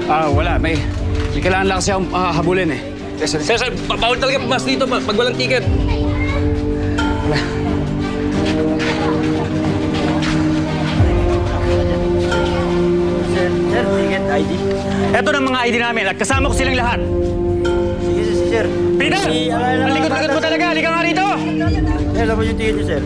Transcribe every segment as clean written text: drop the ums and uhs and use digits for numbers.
Wala. May kailangan lang kasi akong habulin eh. Sir, bawal talaga mas dito pag walang ticket. Wala. Sir, ticket, ID. Eto na mga ID namin at kasama ko silang lahat. Sige, sir. Peter! Ang likod-likod mo talaga. Halika nga rito! Sir, alam mo yung ticket niyo, sir.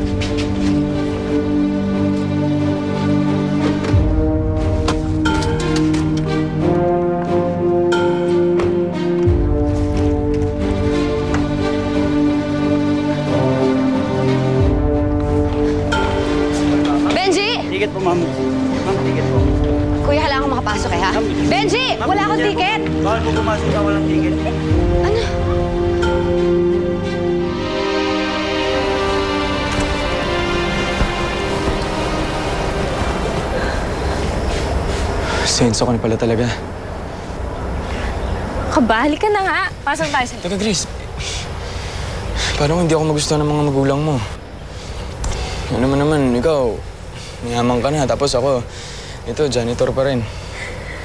Benji! Ticket po, ma'am. Ma'am, ticket po. Kuya, kailangan ko makapasok eh, ha? Benji! Wala akong ticket! Bawal po pumasok na walang ticket. Ano? Senso ka na pala talaga. Kabali ka na nga. Pasok tayo sa... Teka, Grace. Paano kung hindi ako magustuhan ng mga magulang mo? Ano naman, ikaw, mayaman ka na. Tapos ako, ito, janitor pa rin.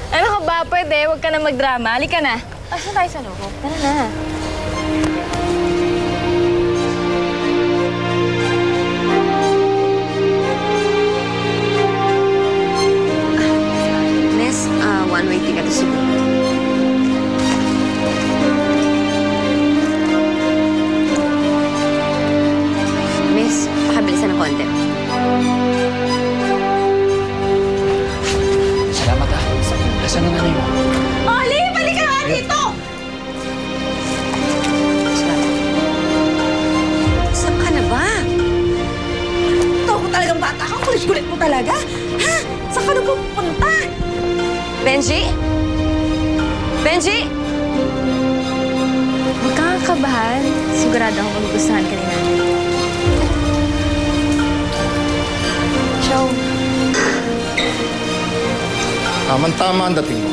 Ano ka ba? Pwede, huwag ka na magdrama. Halika na. Pasok tayo sa loob. Tara na. Miss, one-way ticket to Cebu. Miss, pakabilisan ng konti. Salamat ah. Nasaan na nanay mo? Oli! Balik ka nga dito! Saan ka na ba? Ito ako talagang bata ka. Kulit-kulit mo talaga. Ha? Saan ka na pupunta? Benji? Benji? Huwag kang kakabahan. Sigurado akong magugustuhan ka ni nanay. Show. Tama-tama ang dating mo.